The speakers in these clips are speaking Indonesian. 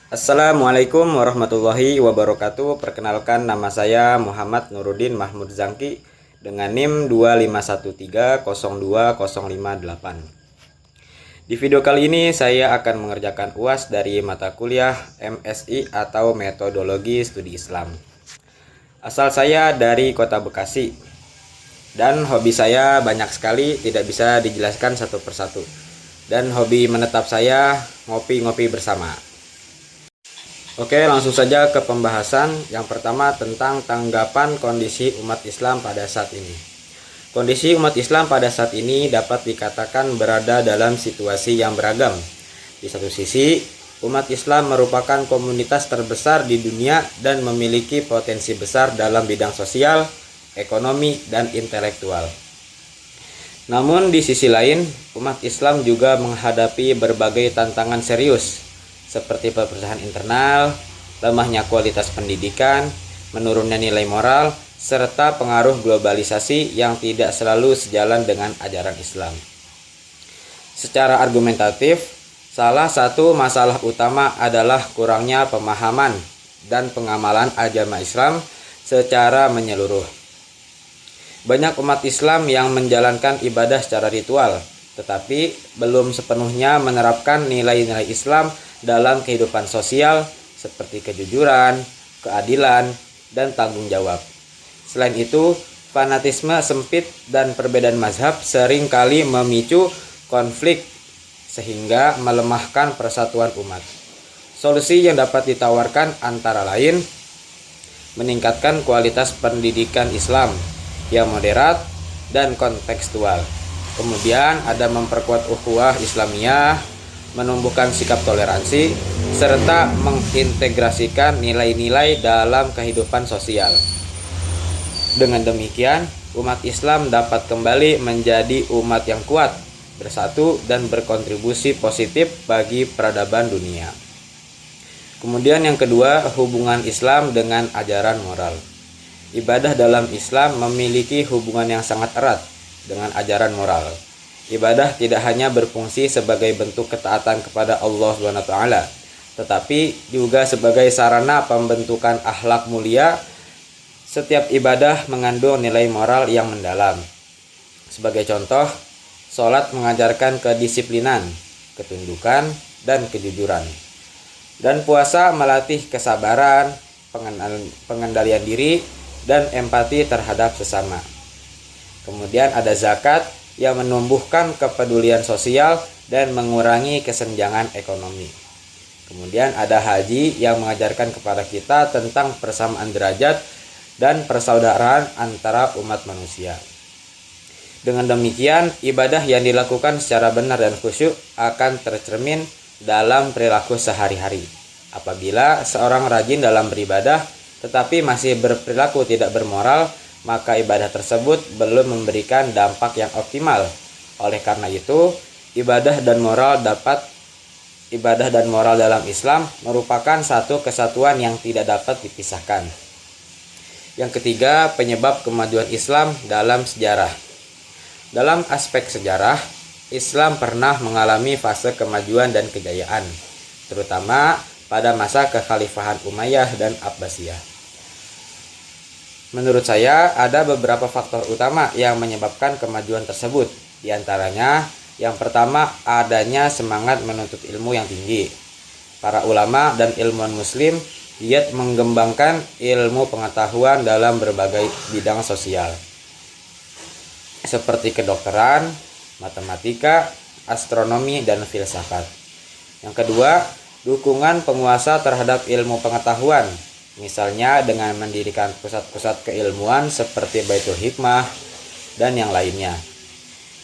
Assalamualaikum warahmatullahi wabarakatuh. Perkenalkan, nama saya Muhammad Nuruddin Mahmud Zangki dengan NIM 251302058. Di video kali ini saya akan mengerjakan UAS dari mata kuliah MSI atau Metodologi Studi Islam. Asal saya dari Kota Bekasi dan hobi saya banyak sekali, tidak bisa dijelaskan satu persatu. Dan hobi menetap saya ngopi-ngopi bersama. Oke, langsung saja ke pembahasan. Yang pertama tentang tanggapan kondisi umat Islam pada saat ini. Kondisi umat Islam pada saat ini dapat dikatakan berada dalam situasi yang beragam. Di satu sisi, umat Islam merupakan komunitas terbesar di dunia dan memiliki potensi besar dalam bidang sosial, ekonomi, dan intelektual. Namun di sisi lain, umat Islam juga menghadapi berbagai tantangan serius, seperti perpecahan internal, lemahnya kualitas pendidikan, menurunnya nilai moral, serta pengaruh globalisasi yang tidak selalu sejalan dengan ajaran Islam. Secara argumentatif, salah satu masalah utama adalah kurangnya pemahaman dan pengamalan agama Islam secara menyeluruh. Banyak umat Islam yang menjalankan ibadah secara ritual, tetapi belum sepenuhnya menerapkan nilai-nilai Islam dalam kehidupan sosial seperti kejujuran, keadilan, dan tanggung jawab. Selain itu, fanatisme sempit dan perbedaan mazhab sering kali memicu konflik sehingga melemahkan persatuan umat. Solusi yang dapat ditawarkan antara lain meningkatkan kualitas pendidikan Islam yang moderat dan kontekstual. Kemudian ada memperkuat ukhuwah Islamiyah, menumbuhkan sikap toleransi, serta mengintegrasikan nilai-nilai dalam kehidupan sosial. Dengan demikian, umat Islam dapat kembali menjadi umat yang kuat, bersatu, dan berkontribusi positif bagi peradaban dunia. Kemudian yang kedua, hubungan Islam dengan ajaran moral. Ibadah dalam Islam memiliki hubungan yang sangat erat dengan ajaran moral. Ibadah tidak hanya berfungsi sebagai bentuk ketaatan kepada Allah SWT, tetapi juga sebagai sarana pembentukan akhlak mulia. Setiap ibadah mengandung nilai moral yang mendalam. Sebagai contoh, sholat mengajarkan kedisiplinan, ketundukan, dan kejujuran. Dan puasa melatih kesabaran, pengendalian diri, dan empati terhadap sesama. Kemudian ada zakat yang menumbuhkan kepedulian sosial dan mengurangi kesenjangan ekonomi. Kemudian ada haji yang mengajarkan kepada kita tentang persamaan derajat dan persaudaraan antara umat manusia. Dengan demikian, ibadah yang dilakukan secara benar dan khusyuk akan tercermin dalam perilaku sehari-hari. Apabila seorang rajin dalam beribadah tetapi masih berperilaku tidak bermoral, maka ibadah tersebut belum memberikan dampak yang optimal. Oleh karena itu, ibadah dan moral dalam Islam merupakan satu kesatuan yang tidak dapat dipisahkan. Yang ketiga, penyebab kemajuan Islam dalam sejarah. Dalam aspek sejarah, Islam pernah mengalami fase kemajuan dan kejayaan, terutama pada masa kekhalifahan Umayyah dan Abbasiyah. Menurut saya, ada beberapa faktor utama yang menyebabkan kemajuan tersebut. Di antaranya, yang pertama, adanya semangat menuntut ilmu yang tinggi. Para ulama dan ilmuwan muslim giat mengembangkan ilmu pengetahuan dalam berbagai bidang sosial, seperti kedokteran, matematika, astronomi, dan filsafat. Yang kedua, dukungan penguasa terhadap ilmu pengetahuan, misalnya dengan mendirikan pusat-pusat keilmuan seperti Baitul Hikmah dan yang lainnya.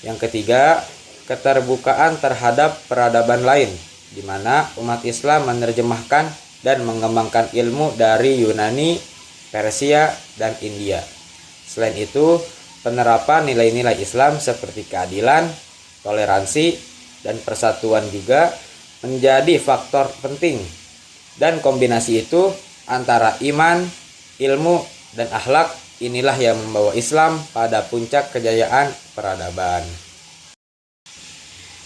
Yang ketiga, keterbukaan terhadap peradaban lain, di mana umat Islam menerjemahkan dan mengembangkan ilmu dari Yunani, Persia, dan India. Selain itu, penerapan nilai-nilai Islam seperti keadilan, toleransi, dan persatuan juga menjadi faktor penting. Dan kombinasi itu antara iman, ilmu, dan akhlak, inilah yang membawa Islam pada puncak kejayaan peradaban.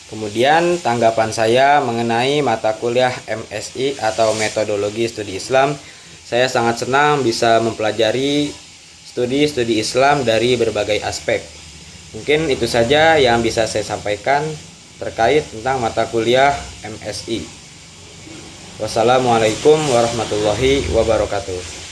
Kemudian tanggapan saya mengenai mata kuliah MSI atau Metodologi Studi Islam. Saya sangat senang bisa mempelajari studi Islam dari berbagai aspek. Mungkin itu saja yang bisa saya sampaikan terkait tentang mata kuliah MSI. Wassalamualaikum warahmatullahi wabarakatuh.